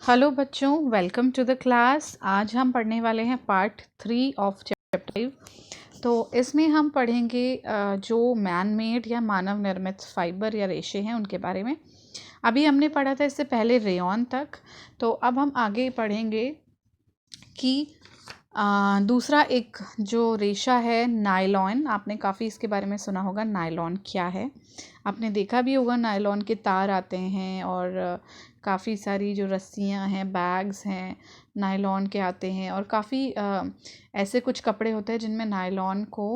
Hello बच्चों, welcome to the class. आज हम पढ़ने वाले हैं पार्ट 3 ऑफ चैप्टर 5। तो इसमें हम पढ़ेंगे जो मैन मेड या मानव निर्मित फाइबर या रेशे हैं उनके बारे में। अभी हमने पढ़ा था इससे पहले रेयॉन तक, तो अब हम आगे पढ़ेंगे कि दूसरा एक जो रेशा है नायलॉन। आपने काफ़ी इसके बारे में सुना होगा, नायलॉन क्या है। आपने देखा भी होगा नायलॉन के तार आते हैं और काफ़ी सारी जो रस्सियाँ हैं, बैग्स हैं, नायलॉन के आते हैं। और काफ़ी ऐसे कुछ कपड़े होते हैं जिनमें नायलॉन को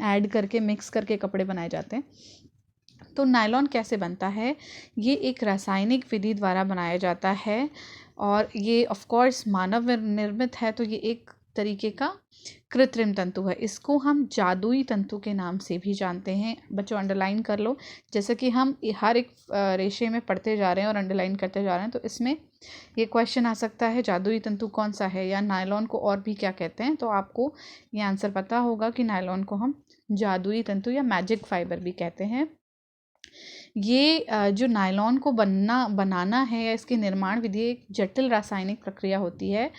ऐड करके मिक्स करके कपड़े बनाए जाते हैं। तो नायलॉन कैसे बनता है? ये एक रासायनिक विधि द्वारा बनाया जाता है और ये ऑफ कोर्स मानव निर्मित है, तो ये एक तरीके का कृत्रिम तंतु है। इसको हम जादुई तंतु के नाम से भी जानते हैं। बच्चों अंडरलाइन कर लो, जैसे कि हम हर एक रेशे में पढ़ते जा रहे हैं और अंडरलाइन करते जा रहे हैं, तो इसमें ये क्वेश्चन आ सकता है जादुई तंतु कौन सा है, या नायलॉन को और भी क्या कहते हैं। तो आपको ये आंसर पता होगा कि नायलॉन को हम जादुई तंतु या मैजिक फाइबर भी कहते हैं। ये जो नायलॉन को बनाना है या इसकी निर्माण विधि एक जटिल रासायनिक प्रक्रिया होती है।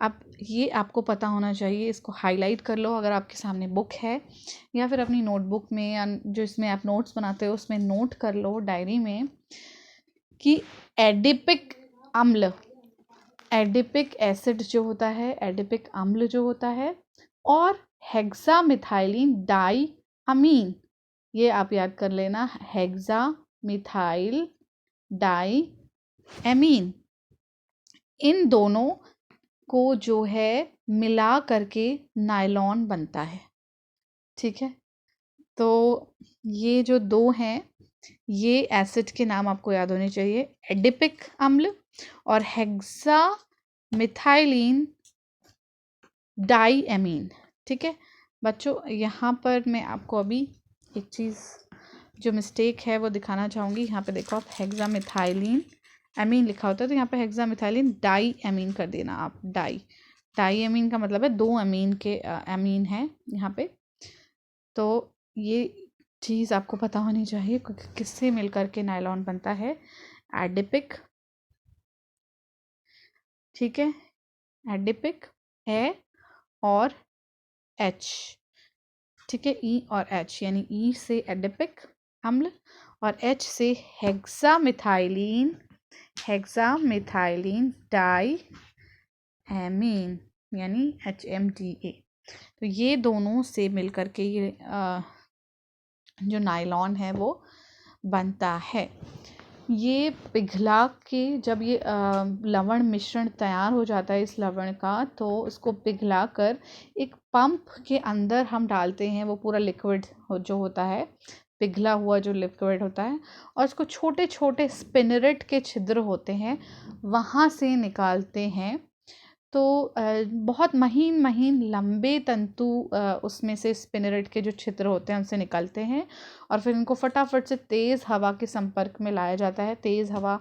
अब ये आपको पता होना चाहिए, इसको हाईलाइट कर लो अगर आपके सामने बुक है, या फिर अपनी नोटबुक में, या जो इसमें आप नोट्स बनाते हो उसमें नोट कर लो डायरी में, कि एडिपिक अम्ल, एडिपिक एसिड जो होता है, एडिपिक अम्ल जो होता है, और हेक्सामिथाइलिन डाई अमीन, ये आप याद कर लेना, हेक्सामिथाइल डाई एमीन, इन दोनों को जो है मिला करके नायलॉन बनता है। ठीक है, तो ये जो दो हैं, ये एसिड के नाम आपको याद होने चाहिए, एडिपिक अम्ल और हेक्सामिथाइलिन डाई एमीन। ठीक है बच्चों, यहाँ पर मैं आपको अभी एक चीज़ जो मिस्टेक है वो दिखाना चाहूँगी। यहाँ पे देखो, आप हेक्सामिथाइलिन एमीन लिखा होता है, तो यहाँ पे हेक्सामिथाइलिन डाई एमीन कर देना आप। डाई एमीन का मतलब है दो अमीन के एमीन है यहाँ पे। तो ये चीज़ आपको पता होनी चाहिए किससे मिलकर के नायलॉन बनता है। एडिपिक, ठीक है, एडिपिक है और एच, ठीक है, ई और एच, यानी ई से एडिपिक अम्ल और एच से हेक्सामिथाइलिन डाई एमीन, यानी HMDA। तो ये दोनों से मिलकर के ये जो नायलॉन है वो बनता है। ये पिघला के जब ये लवण मिश्रण तैयार हो जाता है इस लवण का, तो इसको पिघला कर एक पंप के अंदर हम डालते हैं। वो पूरा लिक्विड जो होता है, पिघला हुआ जो लिक्विड होता है, और इसको छोटे छोटे स्पिनरेट के छिद्र होते हैं वहाँ से निकालते हैं। तो बहुत महीन महीन लंबे तंतु उसमें से स्पिनरेट के जो छिद्र होते हैं उनसे निकलते हैं, और फिर इनको फटाफट से तेज़ हवा के संपर्क में लाया जाता है। तेज़ हवा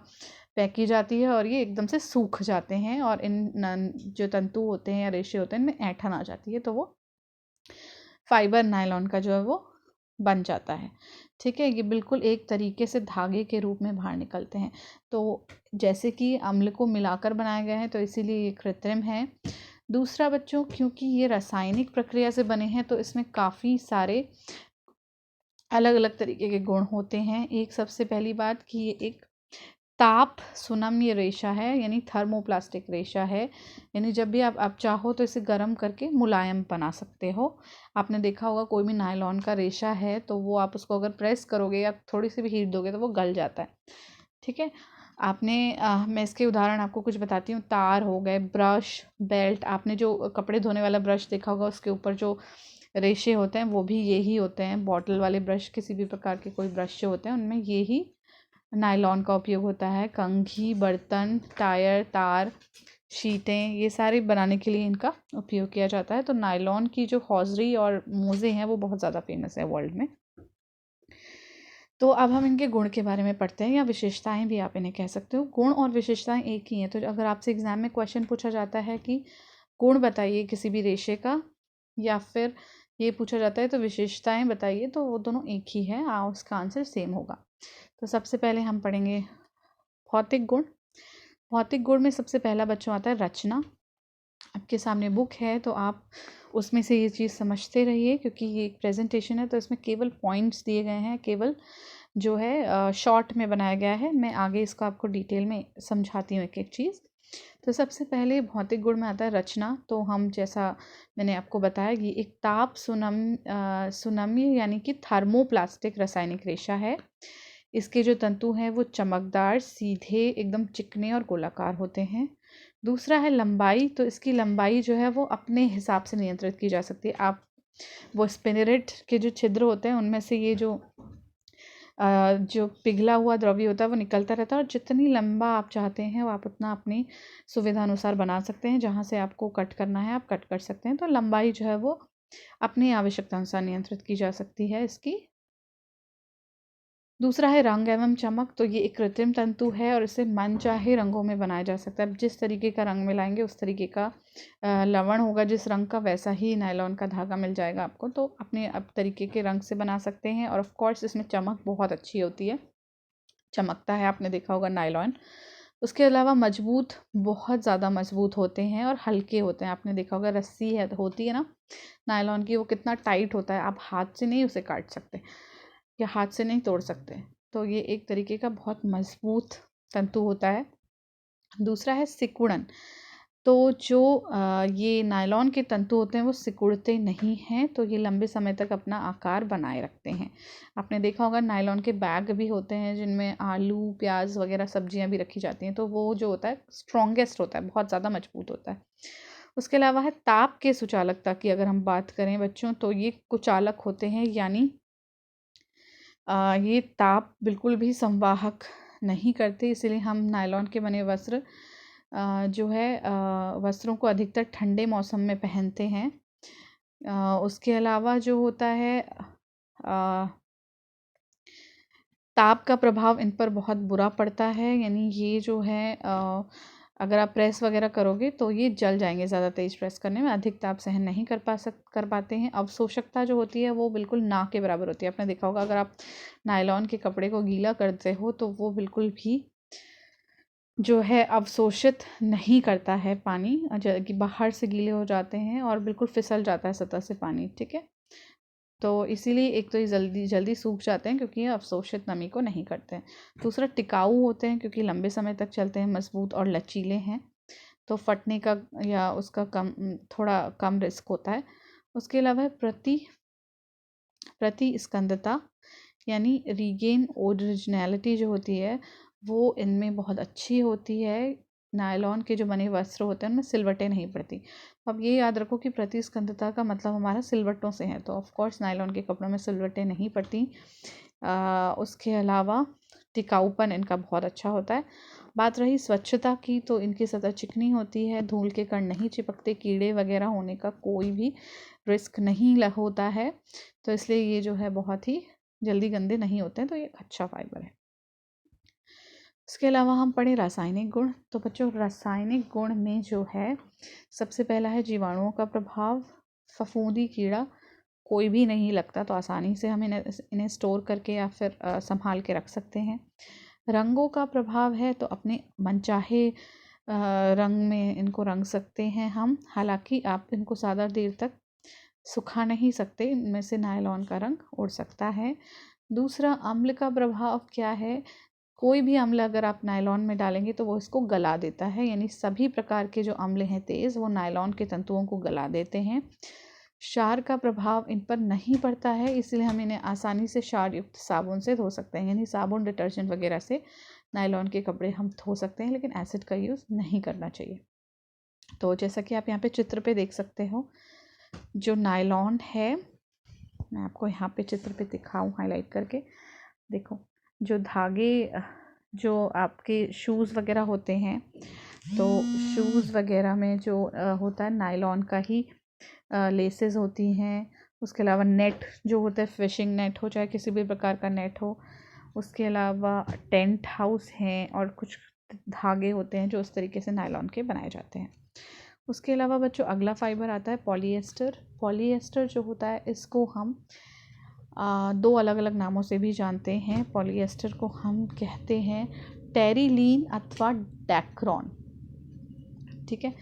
फेंकी जाती है और ये एकदम से सूख जाते हैं, और इन जो तंतु होते हैं या रेशे होते हैं इनमें ऐंठन आ जाती है, तो वो फाइबर नायलॉन का जो है वो बन जाता है। ठीक है, ये बिल्कुल एक तरीके से धागे के रूप में बाहर निकलते हैं। तो जैसे कि अम्ल को मिलाकर बनाया गया है, तो इसीलिए ये कृत्रिम है। दूसरा बच्चों, क्योंकि ये रासायनिक प्रक्रिया से बने हैं, तो इसमें काफ़ी सारे अलग अलग तरीके के गुण होते हैं। एक सबसे पहली बात कि ये एक ताप सुनम्य रेशा है, यानी थर्मोप्लास्टिक रेशा है, यानी जब भी आप चाहो तो इसे गर्म करके मुलायम बना सकते हो। आपने देखा होगा कोई भी नायलॉन का रेशा है तो वो आप उसको अगर प्रेस करोगे या थोड़ी सी भी हीट दोगे तो वो गल जाता है। ठीक है, आपने मैं इसके उदाहरण आपको कुछ बताती हूँ। तार हो गए, ब्रश, बेल्ट, आपने जो कपड़े धोने वाला ब्रश देखा होगा उसके ऊपर जो रेशे होते हैं वो भी यही होते हैं। बॉटल वाले ब्रश, किसी भी प्रकार के कोई ब्रश जो होते हैं उनमें यही नायलॉन का उपयोग होता है। कंघी, बर्तन, टायर, तार, शीटें, ये सारे बनाने के लिए इनका उपयोग किया जाता है। तो नायलॉन की जो हौजरी और मोज़े हैं वो बहुत ज़्यादा फेमस है वर्ल्ड में। तो अब हम इनके गुण के बारे में पढ़ते हैं, या विशेषताएं भी आप इन्हें कह सकते हो। गुण और विशेषताएं एक ही हैं। तो अगर आपसे एग्जाम में क्वेश्चन पूछा जाता है कि गुण बताइए किसी भी रेशे का, या फिर ये पूछा जाता है तो विशेषताएं बताइए, तो वो दोनों एक ही है, उसका आंसर सेम होगा। तो सबसे पहले हम पढ़ेंगे भौतिक गुण। भौतिक गुण में सबसे पहला बच्चों आता है रचना। आपके सामने बुक है तो आप उसमें से ये चीज़ समझते रहिए, क्योंकि ये एक प्रेजेंटेशन है तो इसमें केवल पॉइंट्स दिए गए हैं, केवल जो है शॉर्ट में बनाया गया है। मैं आगे इसको आपको डिटेल में समझाती हूँ एक एक चीज़। तो सबसे पहले भौतिक गुण में आता है रचना। तो हम, जैसा मैंने आपको बताया, ये एक ताप सुनामी यानी कि थर्मोप्लास्टिक रासायनिक रेशा है। इसके जो तंतु हैं वो चमकदार, सीधे, एकदम चिकने और गोलाकार होते हैं। दूसरा है लंबाई। तो इसकी लंबाई जो है वो अपने हिसाब से नियंत्रित की जा सकती है। आप वो स्पिनरेट के जो छिद्र होते हैं उनमें से ये जो पिघला हुआ द्रव्य होता है वो निकलता रहता है, और जितनी लंबा आप चाहते हैं वो आप उतना अपनी सुविधा अनुसार बना सकते हैं। जहाँ से आपको कट करना है आप कट कर सकते हैं। तो लंबाई जो है वो अपनी आवश्यकता अनुसार नियंत्रित की जा सकती है इसकी। दूसरा है रंग एवं चमक। तो ये एक कृत्रिम तंतु है और इसे मनचाहे रंगों में बनाया जा सकता है। जिस तरीके का रंग मिलाएंगे उस तरीके का लवण होगा जिस रंग का, वैसा ही नायलॉन का धागा मिल जाएगा आपको। तो अपने तरीके के रंग से बना सकते हैं। और ऑफ कोर्स इसमें चमक बहुत अच्छी होती है, चमकता है, आपने देखा होगा नायलॉन। उसके अलावा मजबूत, बहुत ज़्यादा मजबूत होते हैं और हल्के होते हैं। आपने देखा होगा रस्सी होती है ना नायलॉन की, वो कितना टाइट होता है, आप हाथ से नहीं उसे काट सकते या हाथ से नहीं तोड़ सकते। तो ये एक तरीके का बहुत मजबूत तंतु होता है। दूसरा है सिकुड़न। तो जो ये नायलॉन के तंतु होते हैं वो सिकुड़ते नहीं हैं, तो ये लंबे समय तक अपना आकार बनाए रखते हैं। आपने देखा होगा नायलॉन के बैग भी होते हैं जिनमें आलू, प्याज वगैरह सब्जियां भी रखी जाती हैं। तो वो जो होता है स्ट्रॉन्गेस्ट होता है, बहुत ज़्यादा मजबूत होता है। उसके अलावा है ताप के सुचालकता की अगर हम बात करें बच्चों, तो ये कुचालक होते हैं, यानी ये ताप बिल्कुल भी संवाहक नहीं करते। इसीलिए हम नायलॉन के बने वस्त्र जो है वस्त्रों को अधिकतर ठंडे मौसम में पहनते हैं। उसके अलावा जो होता है ताप का प्रभाव इन पर बहुत बुरा पड़ता है, यानी ये जो है अगर आप प्रेस वगैरह करोगे तो ये जल जाएंगे ज़्यादा तेज़ प्रेस करने में, अधिक ताप सहन नहीं कर पाते हैं। अवशोषकता जो होती है वो बिल्कुल ना के बराबर होती है। आपने देखा होगा अगर आप नायलॉन के कपड़े को गीला करते हो तो वो बिल्कुल भी जो है अवशोषित नहीं करता है पानी, कि बाहर से गीले हो जाते हैं और बिल्कुल फिसल जाता है सतह से पानी, ठीक है। तो इसीलिए एक तो ये जल्दी जल्दी सूख जाते हैं क्योंकि ये अवशोषित नमी को नहीं करते हैं। दूसरा टिकाऊ होते हैं क्योंकि लंबे समय तक चलते हैं, मजबूत और लचीले हैं, तो फटने का या उसका थोड़ा कम रिस्क होता है। उसके अलावा प्रतिस्कंदता यानी रीगेन ओरिजिनलिटी जो होती है वो इनमें बहुत अच्छी होती है। नायलॉन के जो बने वस्त्र होते हैं उनमें सिलवटें नहीं पड़ती। अब ये याद रखो कि प्रतिस्कंदता का मतलब हमारा सिलवटों से है, तो ऑफ कोर्स नायलॉन के कपड़ों में सिलवटें नहीं पड़ती। उसके अलावा टिकाऊपन इनका बहुत अच्छा होता है। बात रही स्वच्छता की, तो इनकी सतह चिकनी होती है, धूल के कण नहीं चिपकते, कीड़े वगैरह होने का कोई भी रिस्क नहीं होता है, तो इसलिए ये जो है बहुत ही जल्दी गंदे नहीं होते हैं। तो ये अच्छा फाइबर है। इसके अलावा हम पढ़े रासायनिक गुण। तो बच्चों रासायनिक गुण में जो है सबसे पहला है जीवाणुओं का प्रभाव। फफूंदी कीड़ा कोई भी नहीं लगता, तो आसानी से हम इन्हें स्टोर करके या फिर संभाल के रख सकते हैं। रंगों का प्रभाव है, तो अपने मनचाहे रंग में इनको रंग सकते हैं हम। हालांकि आप इनको ज़्यादा देर तक सुखा नहीं सकते, इनमें से नायलॉन का रंग उड़ सकता है। दूसरा अम्ल का प्रभाव क्या है, कोई भी अम्ल अगर आप नायलॉन में डालेंगे तो वो इसको गला देता है, यानी सभी प्रकार के जो अम्ल हैं तेज़ वो नायलॉन के तंतुओं को गला देते हैं। क्षार का प्रभाव इन पर नहीं पड़ता है, इसलिए हम इन्हें आसानी से क्षार युक्त साबुन से धो सकते हैं, यानी साबुन, डिटर्जेंट वगैरह से नायलॉन के कपड़े हम धो सकते हैं, लेकिन एसिड का यूज़ नहीं करना चाहिए। तो जैसा कि आप यहाँ पे चित्र पे देख सकते हो, जो नायलॉन है, मैं आपको यहाँ पे चित्र पे दिखाऊँ हाईलाइट करके, देखो जो धागे, जो आपके शूज़ वगैरह होते हैं, तो शूज़ वगैरह में जो होता है नायलॉन का ही लेसेस होती हैं। उसके अलावा नेट जो होता है, फिशिंग नेट हो चाहे किसी भी प्रकार का नेट हो, उसके अलावा टेंट हाउस हैं और कुछ धागे होते हैं जो उस तरीके से नायलॉन के बनाए जाते हैं। उसके अलावा बच्चों अगला फाइबर आता है पॉलिएस्टर। पॉलिएस्टर जो होता है इसको हम दो अलग अलग नामों से भी जानते हैं। पॉलिएस्टर को हम कहते हैं टेरिलीन अथवा डैक्रॉन। ठीक है,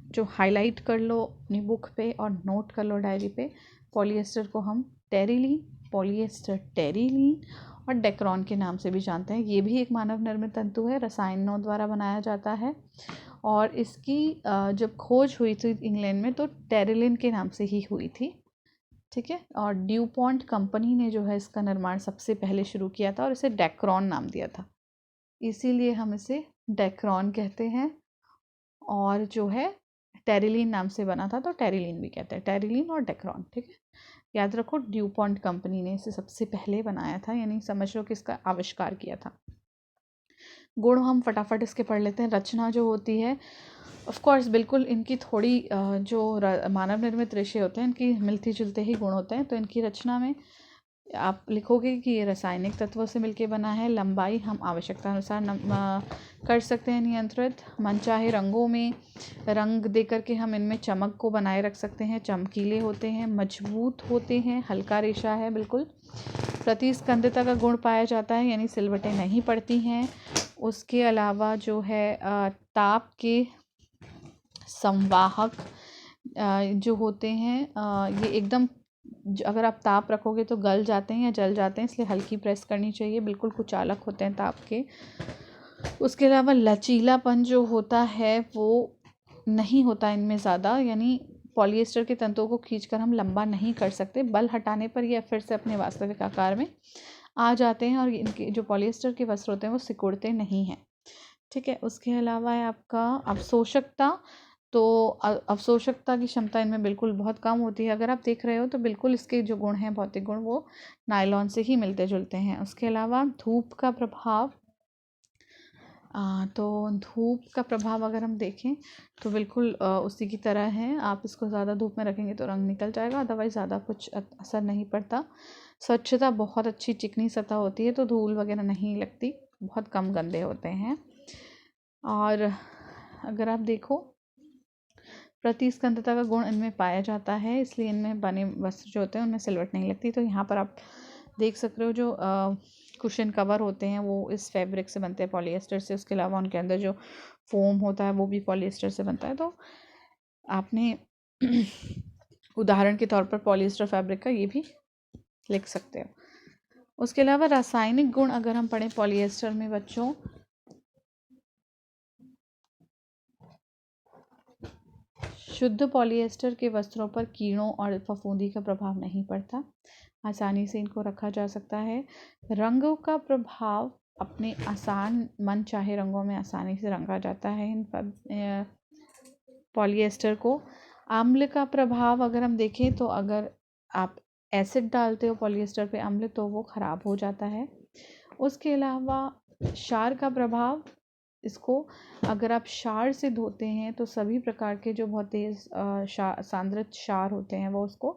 जो हाईलाइट कर लो अपनी बुक पे और नोट कर लो डायरी पे, पॉलिएस्टर को हम टेरिलीन, पॉलिएस्टर टेरिलीन और डेक्रॉन के नाम से भी जानते हैं। ये भी एक मानव निर्मित तंतु है, रसायनों द्वारा बनाया जाता है और इसकी जब खोज हुई थी इंग्लैंड में तो टेरिलीन के नाम से ही हुई थी। ठीक है, और ड्यूपॉन्ट कंपनी ने जो है इसका निर्माण सबसे पहले शुरू किया था और इसे डेक्रॉन नाम दिया था, इसीलिए हम इसे डेक्रॉन कहते हैं। और जो है टेरिलीन नाम से बना था तो टेरिलीन भी कहते हैं, टेरिलीन और डेक्रॉन। ठीक है, याद रखो ड्यूपॉन्ट कंपनी ने इसे सबसे पहले बनाया था, यानी समझ लो कि इसका आविष्कार किया था। गुण हम फटाफट इसके पढ़ लेते हैं। रचना जो होती है ऑफ कोर्स बिल्कुल इनकी थोड़ी जो मानव निर्मित रेशे होते हैं इनकी मिलती जुलते ही गुण होते हैं। तो इनकी रचना में आप लिखोगे कि ये रासायनिक तत्वों से मिलके बना है। लंबाई हम आवश्यकता अनुसार कर सकते हैं नियंत्रित। मनचाहे रंगों में रंग दे करके हम इनमें चमक को बनाए रख सकते हैं, चमकीले होते हैं, मजबूत होते हैं, हल्का रेशा है बिल्कुल। प्रतिस्कंदता का गुण पाया जाता है, यानी सिलवटें नहीं पड़ती हैं। उसके अलावा जो है ताप के संवाहक जो होते हैं ये एकदम अगर आप ताप रखोगे तो गल जाते हैं या जल जाते हैं, इसलिए हल्की प्रेस करनी चाहिए, बिल्कुल कुचालक होते हैं ताप के। उसके अलावा लचीलापन जो होता है वो नहीं होता इनमें ज़्यादा, यानी पॉलिएस्टर के तंतुओं को खींचकर हम लंबा नहीं कर सकते, बल हटाने पर ये फिर से अपने वास्तविक आकार में आ जाते हैं और इनके जो पॉलिएस्टर के वस्त्र होते हैं वो सिकुड़ते नहीं हैं। ठीक है, उसके अलावा है आपका अवशोषकता। तो अवशोषकता की क्षमता इनमें बिल्कुल बहुत कम होती है। अगर आप देख रहे हो तो बिल्कुल इसके जो गुण हैं भौतिक गुण वो नायलॉन से ही मिलते जुलते हैं। उसके अलावा धूप का प्रभाव, तो धूप का प्रभाव अगर हम देखें तो बिल्कुल उसी की तरह है। आप इसको ज़्यादा धूप में रखेंगे तो रंग निकल जाएगा, अदरवाइज़ ज़्यादा कुछ असर नहीं पड़ता। स्वच्छता बहुत अच्छी चिकनी सतह होती है तो धूल वगैरह नहीं लगती, बहुत कम गंदे होते हैं। और अगर आप देखो प्रतिस्कंदता का गुण इनमें पाया जाता है, इसलिए इनमें बने वस्त्र जो होते हैं उनमें सिलवट नहीं लगती। तो यहाँ पर आप देख सकते हो जो कुशन कवर होते हैं वो इस फैब्रिक से बनते हैं, पॉलिएस्टर से। उसके अलावा उनके अंदर जो फोम होता है वो भी पॉलिएस्टर से बनता है। तो आपने उदाहरण के तौर पर पॉलिएस्टर फैब्रिक का ये भी लिख सकते हो। उसके अलावा रासायनिक गुण अगर हम पढ़ें पॉलिएस्टर में बच्चों, शुद्ध पॉलिएस्टर के वस्त्रों पर कीड़ों और फफूंदी का प्रभाव नहीं पड़ता, आसानी से इनको रखा जा सकता है। रंगों का प्रभाव अपने आसान मन चाहे रंगों में आसानी से रंगा जाता है इन पॉलिएस्टर को। अम्ल का प्रभाव अगर हम देखें तो अगर आप एसिड डालते हो पॉलिएस्टर पे अम्ल तो वो ख़राब हो जाता है। उसके अलावा क्षार का प्रभाव, इसको अगर आप क्षार से धोते हैं तो सभी प्रकार के जो बहुत तेज़ सांद्रित क्षार होते हैं वो उसको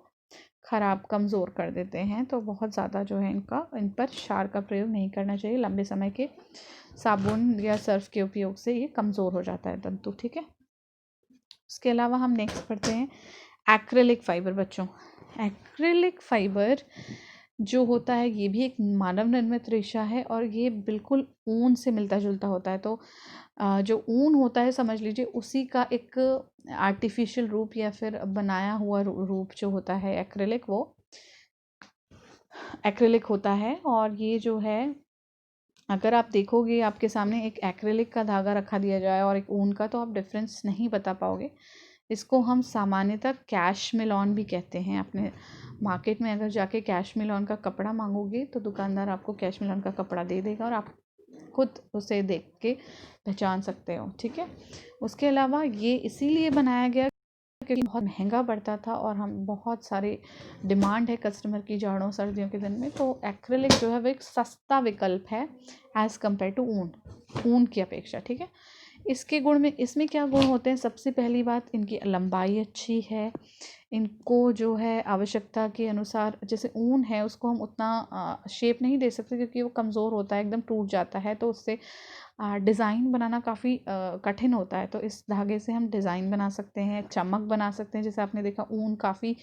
ख़राब कमज़ोर कर देते हैं। तो बहुत ज़्यादा जो है इन पर क्षार का प्रयोग नहीं करना चाहिए, लंबे समय के साबुन या सर्फ के उपयोग से ये कमज़ोर हो जाता है तंतु। ठीक है, उसके अलावा हम नेक्स्ट पढ़ते हैं एक्रिलिक फाइबर। बच्चों एक्रिलिक फाइबर जो होता है ये भी एक मानव निर्मित रेशा है और ये बिल्कुल ऊन से मिलता जुलता होता है। तो जो ऊन होता है समझ लीजिए उसी का एक आर्टिफिशियल रूप या फिर बनाया हुआ रूप जो होता है एक्रिलिक, वो एक्रिलिक होता है। और ये जो है अगर आप देखोगे आपके सामने एक एक्रिलिक का धागा रखा दिया जाए और एक ऊन का, तो आप डिफरेंस नहीं बता पाओगे। इसको हम सामान्यतः कैशमिलॉन भी कहते हैं। अपने मार्केट में अगर जाके कैशमिलॉन का कपड़ा मांगोगे तो दुकानदार आपको कैशमिलॉन का कपड़ा दे देगा और आप खुद उसे देख के पहचान सकते हो। ठीक है, उसके अलावा ये इसीलिए बनाया गया क्योंकि बहुत महंगा पड़ता था और हम बहुत सारे डिमांड है कस्टमर की जाड़ों सर्दियों के दिन में। तो एक्रिलिक जो है वो एक सस्ता विकल्प है एज़ कम्पेयर टू ऊन की अपेक्षा। ठीक है, इसके गुण में इसमें क्या गुण होते हैं? सबसे पहली बात, इनकी लंबाई अच्छी है। इनको जो है आवश्यकता के अनुसार, जैसे ऊन है उसको हम उतना शेप नहीं दे सकते क्योंकि वो कमज़ोर होता है, एकदम टूट जाता है, तो उससे डिज़ाइन बनाना काफ़ी कठिन होता है। तो इस धागे से हम डिज़ाइन बना सकते हैं, चमक बना सकते हैं। जैसे आपने देखा ऊन काफ़ी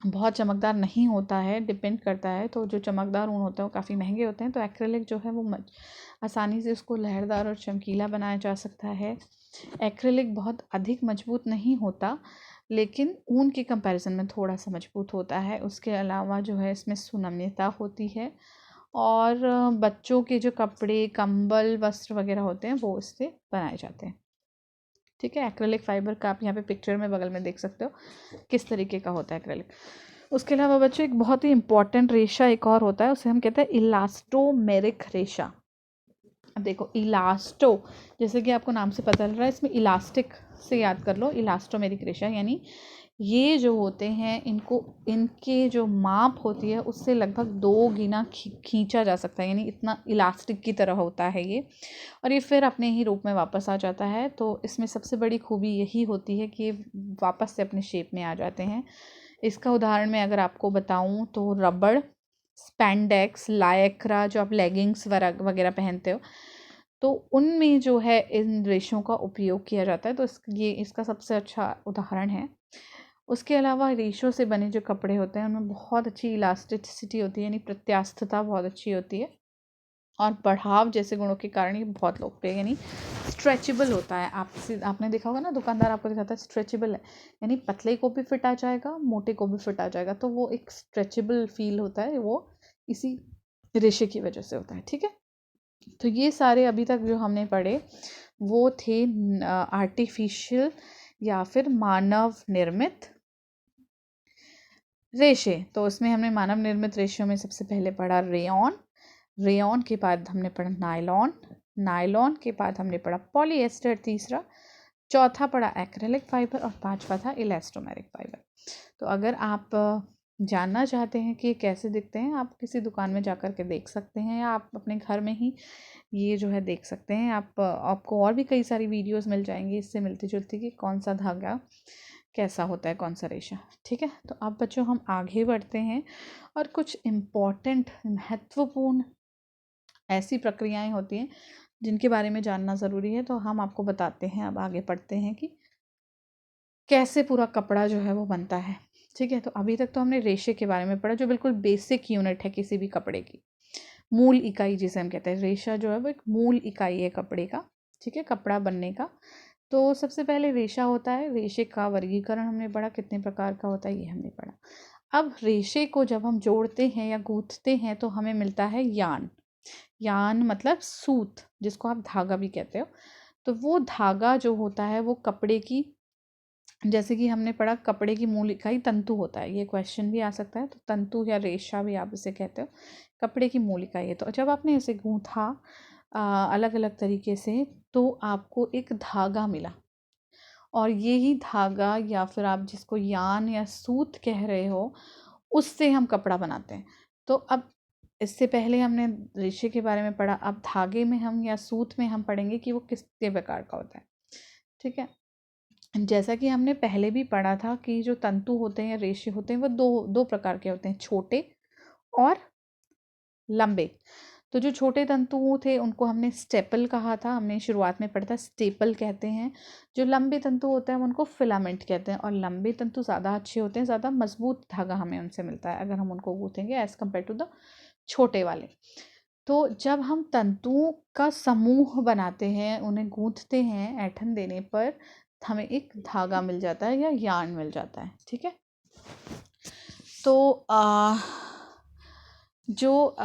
बहुत चमकदार नहीं होता है, डिपेंड करता है। तो जो चमकदार ऊन होते हैं वो काफ़ी महंगे होते हैं। तो एक्रेलिक जो है वो आसानी से उसको लहरदार और चमकीला बनाया जा सकता है। एक्रेलिक बहुत अधिक मजबूत नहीं होता, लेकिन ऊन के कंपैरिजन में थोड़ा सा मजबूत होता है। उसके अलावा जो है इसमें सुनम्यता होती है, और बच्चों के जो कपड़े, कंबल, वस्त्र वगैरह होते हैं वो इससे बनाए जाते हैं। ठीक है, एक्रेलिक फाइबर का आप यहाँ पे पिक्चर में बगल में देख सकते हो किस तरीके का होता है एक्रेलिक। उसके अलावा बच्चों एक बहुत ही इंपॉर्टेंट रेशा एक और होता है, उसे हम कहते हैं इलास्टोमेरिक रेशा। अब देखो इलास्टो, जैसे कि आपको नाम से पता चल रहा है, इसमें इलास्टिक से याद कर लो, इलास्टोमेरिक रेशा यानी ये जो होते हैं इनको, इनके जो माप होती है उससे लगभग 2 गुना खींचा जा सकता है, यानी इतना इलास्टिक की तरह होता है ये, और ये फिर अपने ही रूप में वापस आ जाता है। तो इसमें सबसे बड़ी खूबी यही होती है कि ये वापस से अपने शेप में आ जाते हैं। इसका उदाहरण मैं अगर आपको बताऊं तो रबड़, स्पैंडेक्स, लायक्रा, जो आप लेगिंग्स वगैरह पहनते हो, तो उनमें जो है इन रेशों का उपयोग किया जाता है। तो ये इसका सबसे अच्छा उदाहरण है। उसके अलावा रेशों से बने जो कपड़े होते हैं उनमें बहुत अच्छी इलास्टिसिटी होती है, यानी प्रत्यास्थता बहुत अच्छी होती है, और बढ़ाव जैसे गुणों के कारण ये बहुत लोकप्रिय, यानी स्ट्रेचेबल होता है। आपने देखा होगा ना, दुकानदार आपको दिखाता है स्ट्रेचेबल है, यानी पतले को भी फिट आ जाएगा, मोटे को भी फिट आ जाएगा। तो वो एक स्ट्रेचेबल फील होता है, वो इसी रेशे की वजह से होता है। ठीक है, तो ये सारे अभी तक जो हमने पढ़े वो थे आर्टिफिशियल या फिर मानव निर्मित रेशे। तो उसमें हमने मानव निर्मित रेशों में सबसे पहले पढ़ा रेयॉन, रेयॉन के बाद हमने पढ़ा नायलॉन, नायलॉन के बाद हमने पढ़ा पॉलीएस्टर तीसरा, चौथा पढ़ा एक्रेलिक फाइबर, और पांचवा था इलास्टोमेरिक फाइबर। तो अगर आप जानना चाहते हैं कि ये कैसे दिखते हैं, आप किसी दुकान में जा कर के देख सकते हैं, या आप अपने घर में ही ये जो है देख सकते हैं। आपको और भी कई सारी वीडियोस मिल जाएंगी इससे मिलती जुलती, कि कौन सा धागा कैसा होता है, कौन सा रेशा। ठीक है, तो अब बच्चों हम आगे बढ़ते हैं, और कुछ इम्पॉर्टेंट महत्वपूर्ण ऐसी प्रक्रियाएं होती हैं जिनके बारे में जानना ज़रूरी है, तो हम आपको बताते हैं। अब आगे पढ़ते हैं कि कैसे पूरा कपड़ा जो है वो बनता है। ठीक है, तो अभी तक तो हमने रेशे के बारे में पढ़ा, जो बिल्कुल बेसिक यूनिट है किसी भी कपड़े की, मूल इकाई जिसे हम कहते हैं। रेशा जो है वो एक मूल इकाई है कपड़े का, ठीक है, कपड़ा बनने का। तो सबसे पहले रेशा होता है, रेशे का वर्गीकरण हमने पढ़ा, कितने प्रकार का होता है ये हमने पढ़ा। अब रेशे को जब हम जोड़ते हैं या गूंथते हैं तो हमें मिलता है यान। यान मतलब सूत, जिसको आप धागा भी कहते हो। तो वो धागा जो होता है वो कपड़े की, जैसे कि हमने पढ़ा कपड़े की मूल इकाई तंतु होता है, ये क्वेश्चन भी आ सकता है। तो तंतु या रेशा भी आप इसे कहते हो, कपड़े की मूल इकाई है। तो जब आपने इसे गूंथा अलग अलग तरीके से, तो आपको एक धागा मिला, और यही धागा या फिर आप जिसको यान या सूत कह रहे हो, उससे हम कपड़ा बनाते हैं। तो अब इससे पहले हमने रेशे के बारे में पढ़ा, अब धागे में हम या सूत में हम पढ़ेंगे कि वो किस प्रकार का होता है। ठीक है, जैसा कि हमने पहले भी पढ़ा था कि जो तंतु होते हैं या रेशे होते हैं वो दो प्रकार के होते हैं, छोटे और लंबे। तो जो छोटे तंतु थे उनको हमने स्टेपल कहा था, हमने शुरुआत में पढ़ा था स्टेपल कहते हैं। जो लंबे तंतु होते हैं उनको फिलामेंट कहते हैं, और लंबे तंतु ज़्यादा अच्छे होते हैं, ज़्यादा मजबूत धागा हमें उनसे मिलता है अगर हम उनको गूँथेंगे एज़ कम्पेयर टू द छोटे वाले। तो जब हम तंतुओं का समूह बनाते हैं, उन्हें गूँथते हैं ऐंठन देने पर, हमें एक धागा मिल जाता है या यार्न मिल जाता है। ठीक है, तो जो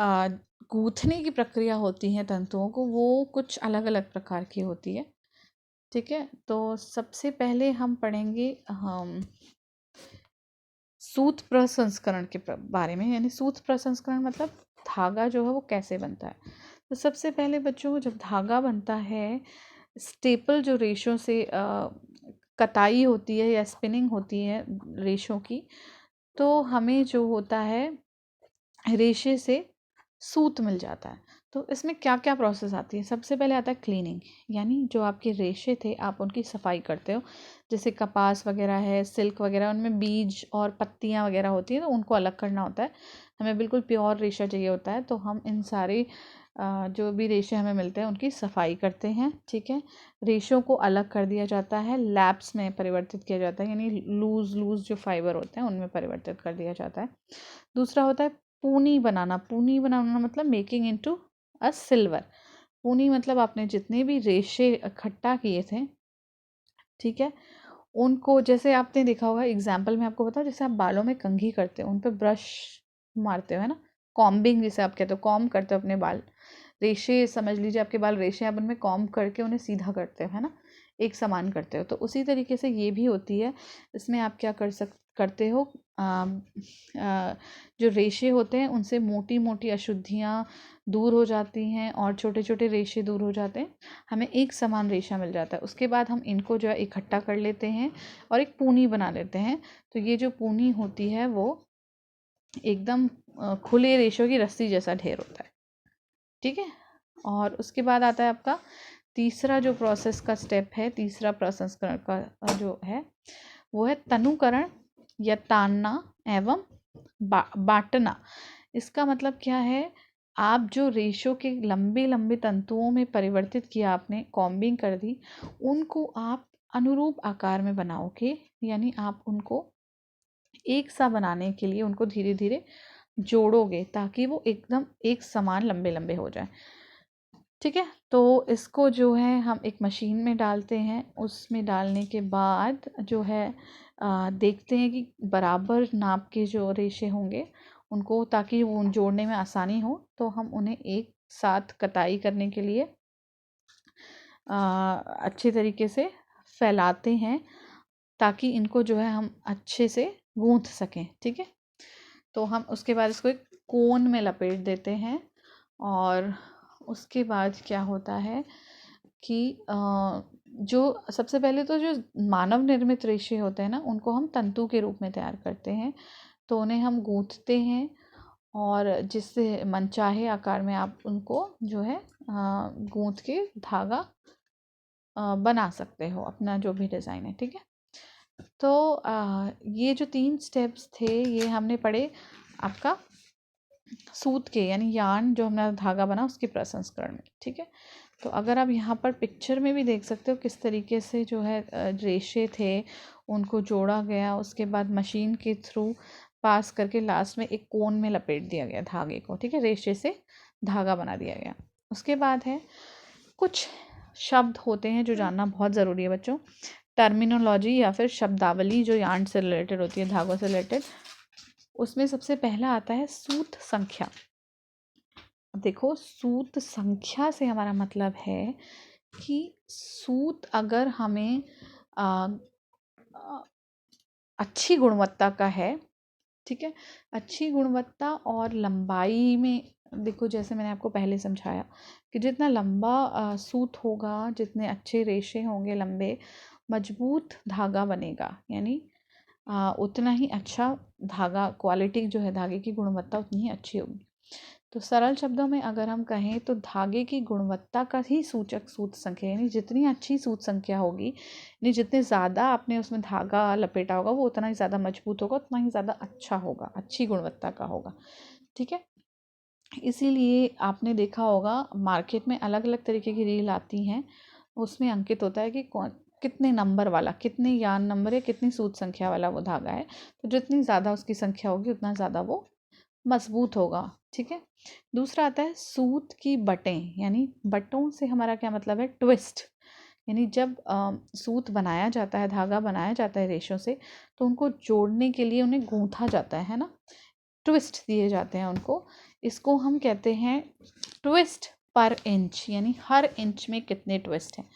गूँथने की प्रक्रिया होती है तंतुओं को, वो कुछ अलग अलग प्रकार की होती है। ठीक है, तो सबसे पहले हम पढ़ेंगे सूत प्रसंस्करण के बारे में, यानी सूत प्रसंस्करण मतलब धागा जो है वो कैसे बनता है। तो सबसे पहले बच्चों, जब धागा बनता है, स्टेपल जो रेशों से कताई होती है या स्पिनिंग होती है रेशों की, तो हमें जो होता है रेशे से सूत मिल जाता है। तो इसमें क्या क्या प्रोसेस आती है, सबसे पहले आता है क्लीनिंग, यानी जो आपके रेशे थे आप उनकी सफाई करते हो। जैसे कपास वगैरह है, सिल्क वगैरह, उनमें बीज और पत्तियां वगैरह होती हैं, तो उनको अलग करना होता है। हमें बिल्कुल प्योर रेशा चाहिए होता है, तो हम इन सारे जो भी रेशे हमें मिलते हैं उनकी सफाई करते हैं। ठीक है, रेशों को अलग कर दिया जाता है, लैप्स में परिवर्तित किया जाता है, यानी लूज जो फाइबर होते हैं उनमें परिवर्तित कर दिया जाता है। दूसरा होता है पूनी बनाना। पूनी बनाना मतलब मेकिंग इनटू अ सिल्वर। पूनी मतलब आपने जितने भी रेशे इकट्ठा किए थे, ठीक है, उनको जैसे आपने देखा होगा, एग्जाम्पल में आपको बताऊँ, जैसे आप बालों में कंघी करते हो, उन पे ब्रश मारते हो, है ना, कॉम्बिंग जिसे आप कहते हो, कॉम्ब करते हो अपने बाल, रेशे समझ लीजिए आपके बाल रेशे, आप उनमें कॉम्ब करके उन्हें सीधा करते हो, है ना, एक समान करते हो। तो उसी तरीके से ये भी होती है। इसमें आप क्या करते हो, जो रेशे होते हैं उनसे मोटी मोटी अशुद्धियाँ दूर हो जाती हैं और छोटे छोटे रेशे दूर हो जाते हैं, हमें एक समान रेशा मिल जाता है। उसके बाद हम इनको जो है इकट्ठा कर लेते हैं और एक पूनी बना लेते हैं। तो ये जो पूनी होती है वो एकदम खुले रेशों की रस्सी जैसा ढेर होता है। ठीक है, और उसके बाद आता है आपका तीसरा जो प्रोसेस का स्टेप है, तीसरा प्रोसेस का जो है वो है तनुकरण या तानना एवं बांटना। इसका मतलब क्या है, आप जो रेशों के लंबे लंबे तंतुओं में परिवर्तित किया, आपने कॉम्बिंग कर दी, उनको आप अनुरूप आकार में बनाओगे, यानी आप उनको एक सा बनाने के लिए उनको धीरे धीरे जोड़ोगे ताकि वो एकदम एक समान लंबे लंबे हो जाए। ठीक है, तो इसको जो है हम एक मशीन में डालते हैं। उसमें डालने के बाद जो है देखते हैं कि बराबर नाप के जो रेशे होंगे उनको, ताकि वो जोड़ने में आसानी हो, तो हम उन्हें एक साथ कताई करने के लिए अच्छे तरीके से फैलाते हैं ताकि इनको जो है हम अच्छे से गूंथ सकें। ठीक है, तो हम उसके बाद इसको एक कोन में लपेट देते हैं और उसके बाद क्या होता है कि जो सबसे पहले तो जो मानव निर्मित रेशे होते हैं ना, उनको हम तंतु के रूप में तैयार करते हैं। तो उन्हें हम गूंथते हैं और जिससे मनचाहे आकार में आप उनको जो है गूंथ के धागा बना सकते हो, अपना जो भी डिज़ाइन है। ठीक है, तो ये जो 3 स्टेप्स थे ये हमने पढ़े आपका सूत के, यानी यार्न जो हमारा धागा बना उसके प्रसंस्करण में। ठीक है, तो अगर आप यहाँ पर पिक्चर में भी देख सकते हो किस तरीके से जो है रेशे थे उनको जोड़ा गया, उसके बाद मशीन के थ्रू पास करके लास्ट में एक कोन में लपेट दिया गया धागे को। ठीक है, रेशे से धागा बना दिया गया। उसके बाद है कुछ शब्द होते हैं जो जानना बहुत ज़रूरी है बच्चों, टर्मिनोलॉजी या फिर शब्दावली जो यार्न से रिलेटेड होती है, धागों से रिलेटेड। उसमें सबसे पहला आता है सूत संख्या। देखो, सूत संख्या से हमारा मतलब है कि सूत अगर हमें अच्छी गुणवत्ता का है, ठीक है, अच्छी गुणवत्ता और लंबाई में, देखो जैसे मैंने आपको पहले समझाया कि जितना लंबा सूत होगा, जितने अच्छे रेशे होंगे लंबे, मजबूत धागा बनेगा, यानी उतना ही अच्छा धागा, क्वालिटी जो है धागे की गुणवत्ता उतनी ही अच्छी होगी। तो सरल शब्दों में अगर हम कहें तो धागे की गुणवत्ता का ही सूचक सूत संख्या, यानी जितनी अच्छी सूत संख्या होगी, यानी जितने ज़्यादा आपने उसमें धागा लपेटा होगा वो उतना ही ज़्यादा मजबूत होगा, उतना ही ज़्यादा अच्छा होगा, अच्छी गुणवत्ता का होगा। ठीक है, इसीलिए आपने देखा होगा मार्केट में अलग अलग तरीके की रील आती हैं, उसमें अंकित होता है कि कौन कितने नंबर वाला, कितने यार्न नंबर या कितनी सूत संख्या वाला वो धागा है। तो जितनी ज़्यादा उसकी संख्या होगी उतना ज़्यादा वो मजबूत होगा। ठीक है, दूसरा आता है सूत की बटें, यानी बटों से हमारा क्या मतलब है, ट्विस्ट, यानी जब सूत बनाया जाता है, धागा बनाया जाता है रेशों से, तो उनको जोड़ने के लिए उन्हें गूंथा जाता है ना, ट्विस्ट दिए जाते हैं उनको। इसको हम कहते हैं ट्विस्ट पर इंच, यानी हर इंच में कितने ट्विस्ट हैं।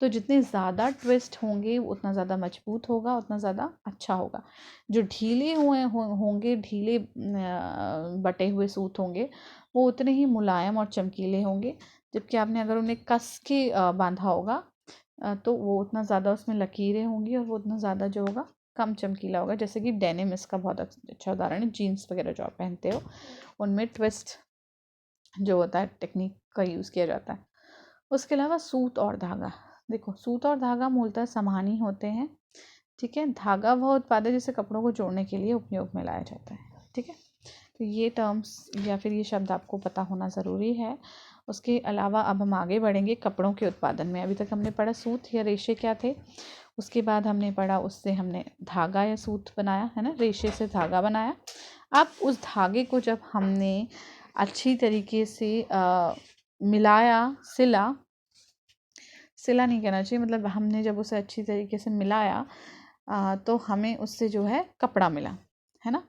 तो जितने ज़्यादा ट्विस्ट होंगे उतना ज़्यादा मजबूत होगा, उतना ज़्यादा अच्छा होगा। जो ढीले होंगे, ढीले बटे हुए सूत होंगे, वो उतने ही मुलायम और चमकीले होंगे। जबकि आपने अगर उन्हें कस के बांधा होगा तो वो उतना ज़्यादा उसमें लकीरें होंगी और वो उतना ज़्यादा जो होगा कम चमकीला होगा। जैसे कि डेनिम इसका बहुत अच्छा उदाहरण है, जीन्स वगैरह जो आप पहनते हो उनमें ट्विस्ट जो होता है टेक्निक का यूज़ किया जाता है। उसके अलावा सूत और धागा, देखो सूत और धागा मूलतः समान ही होते हैं। ठीक है, धागा वह उत्पाद है जिसे कपड़ों को जोड़ने के लिए उपयोग में लाया जाता है। ठीक है, तो ये टर्म्स या फिर ये शब्द आपको पता होना ज़रूरी है। उसके अलावा अब हम आगे बढ़ेंगे कपड़ों के उत्पादन में। अभी तक हमने पढ़ा सूत या रेशे क्या थे, उसके बाद हमने पढ़ा उससे हमने धागा या सूत बनाया, है ना, रेशे से धागा बनाया। अब उस धागे को जब हमने अच्छी तरीके से मिलाया, सिला नहीं कहना चाहिए, मतलब हमने जब उसे अच्छी तरीके से मिलाया तो हमें उससे जो है कपड़ा मिला, है ना।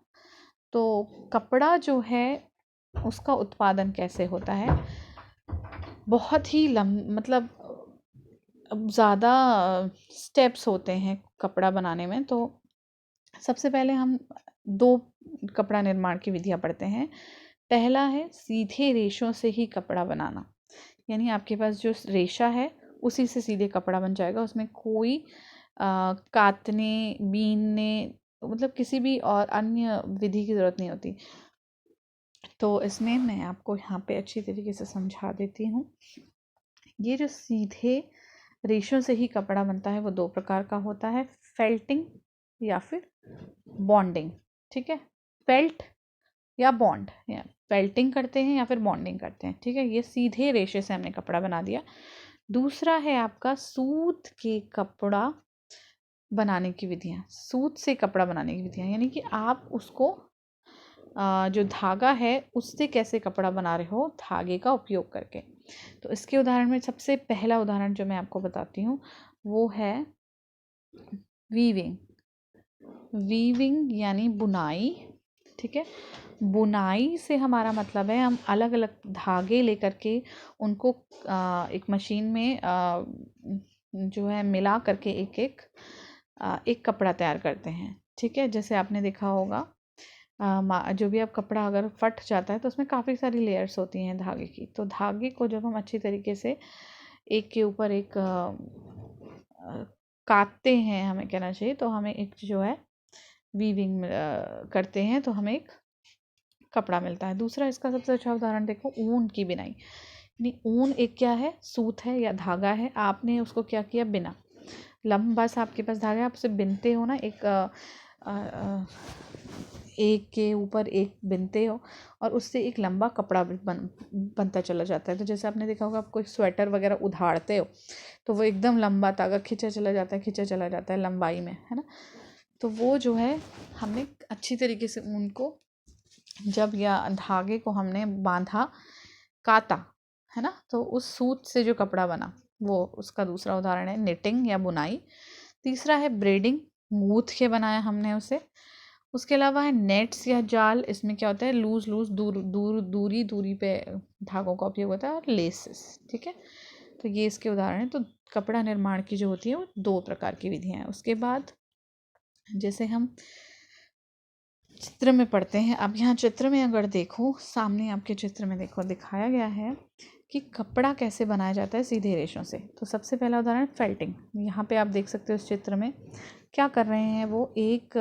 तो कपड़ा जो है उसका उत्पादन कैसे होता है, बहुत ही मतलब ज़्यादा स्टेप्स होते हैं कपड़ा बनाने में। तो सबसे पहले हम 2 कपड़ा निर्माण की विधियाँ पढ़ते हैं। पहला है सीधे रेशों से ही कपड़ा बनाना, यानी आपके पास जो रेशा है उसी से सीधे कपड़ा बन जाएगा, उसमें कोई काटने, बीनने, मतलब किसी भी और अन्य विधि की ज़रूरत नहीं होती। तो इसमें मैं आपको यहाँ पे अच्छी तरीके से समझा देती हूँ। ये जो सीधे रेशों से ही कपड़ा बनता है वो 2 प्रकार का होता है, फेल्टिंग या फिर बॉन्डिंग। ठीक है, फेल्ट या बॉन्ड, या फेल्टिंग करते हैं या फिर बॉन्डिंग करते हैं। ठीक है, ये सीधे रेशे से हमने कपड़ा बना दिया। दूसरा है आपका सूत के कपड़ा बनाने की विधियाँ, सूत से कपड़ा बनाने की विधियाँ, यानी कि आप उसको जो धागा है उससे कैसे कपड़ा बना रहे हो धागे का उपयोग करके। तो इसके उदाहरण में सबसे पहला उदाहरण जो मैं आपको बताती हूँ वो है वीविंग। वीविंग यानी बुनाई। ठीक है, बुनाई से हमारा मतलब है हम अलग अलग धागे लेकर के उनको एक मशीन में जो है मिला करके एक कपड़ा तैयार करते हैं। ठीक है, जैसे आपने देखा होगा जो भी आप कपड़ा अगर फट जाता है तो उसमें काफ़ी सारी लेयर्स होती हैं धागे की। तो धागे को जब हम अच्छी तरीके से एक के ऊपर एक काटते हैं, हमें कहना चाहिए, तो हमें एक जो है वीविंग करते हैं तो हमें एक कपड़ा मिलता है। दूसरा इसका सबसे अच्छा उदाहरण देखो, ऊन की बिनाई। यानी ऊन एक क्या है, सूत है या धागा है, आपने उसको क्या किया, बिना। लंबा सा आपके पास धागा है, आप उसे बिनते हो ना, एक के ऊपर एक बिनते हो और उससे एक लंबा कपड़ा बनता चला जाता है। तो जैसे आपने देखा होगा, आप कोई स्वेटर वगैरह उधारते हो तो वो एकदम लंबा धागा खींचा चला जाता है लंबाई में, है ना। तो वो जो है हमने अच्छी तरीके से ऊन को जब या धागे को हमने बांधा, काटा, है ना, तो उस सूत से जो कपड़ा बना वो उसका दूसरा उदाहरण है निटिंग या बुनाई। तीसरा है ब्रेडिंग, गूंथ के बनाया हमने उसे। उसके अलावा है नेट्स या जाल, इसमें क्या होता है, लूज दूरी पे धागों का उपयोग होता है, और लेसेस। ठीक है, तो ये इसके उदाहरण हैं। तो कपड़ा निर्माण की जो होती है वो 2 प्रकार की विधियाँ हैं। उसके बाद जैसे हम चित्र में पढ़ते हैं, अब यहाँ चित्र में अगर देखो, सामने आपके चित्र में देखो दिखाया गया है कि कपड़ा कैसे बनाया जाता है सीधे रेशों से। तो सबसे पहला उदाहरण फेल्टिंग। यहाँ पे आप देख सकते हो इस चित्र में क्या कर रहे हैं, वो एक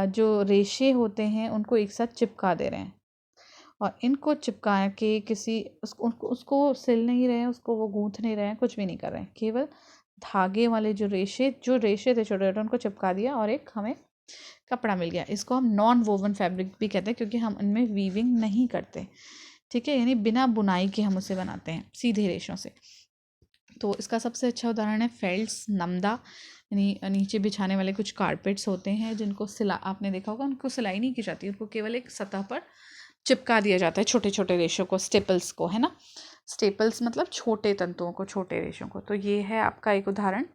जो रेशे होते हैं उनको एक साथ चिपका दे रहे हैं, और इनको चिपका के उसको सिल नहीं रहे हैं, उसको वो गूंथ नहीं रहे हैं, कुछ भी नहीं कर रहे हैं, केवल धागे वाले जो रेशे थे छोटे छोटे उनको चिपका दिया और एक हमें कपड़ा मिल गया। इसको हम नॉन वोवन फैब्रिक भी कहते हैं क्योंकि हम इनमें वीविंग नहीं करते। ठीक है, यानी बिना बुनाई के हम उसे बनाते हैं सीधे रेशों से। तो इसका सबसे अच्छा उदाहरण है फेल्ट्स, नमदा, यानी नीचे बिछाने वाले कुछ कारपेट्स होते हैं जिनको आपने देखा होगा, उनको सिलाई नहीं की जाती, उनको केवल एक सतह पर चिपका दिया जाता है छोटे छोटे रेशों को, स्टेपल्स को, है ना। स्टेपल्स मतलब छोटे तंतुओं को, छोटे रेशों को। तो ये है आपका एक उदाहरण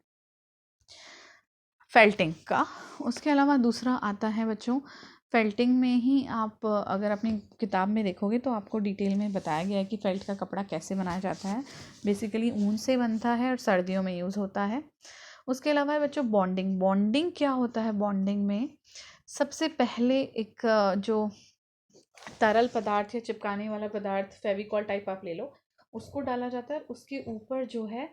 फेल्टिंग का। उसके अलावा दूसरा आता है बच्चों, फेल्टिंग में ही आप अगर अपनी किताब में देखोगे तो आपको डिटेल में बताया गया है कि फेल्ट का कपड़ा कैसे बनाया जाता है। बेसिकली ऊन से बनता है और सर्दियों में यूज़ होता है। उसके अलावा है बच्चों बॉन्डिंग। बॉन्डिंग क्या होता है, बॉन्डिंग में सबसे पहले एक जो तरल पदार्थ या चिपकाने वाला पदार्थ, फेविकॉल टाइप आप ले लो, उसको डाला जाता है। उसके ऊपर जो है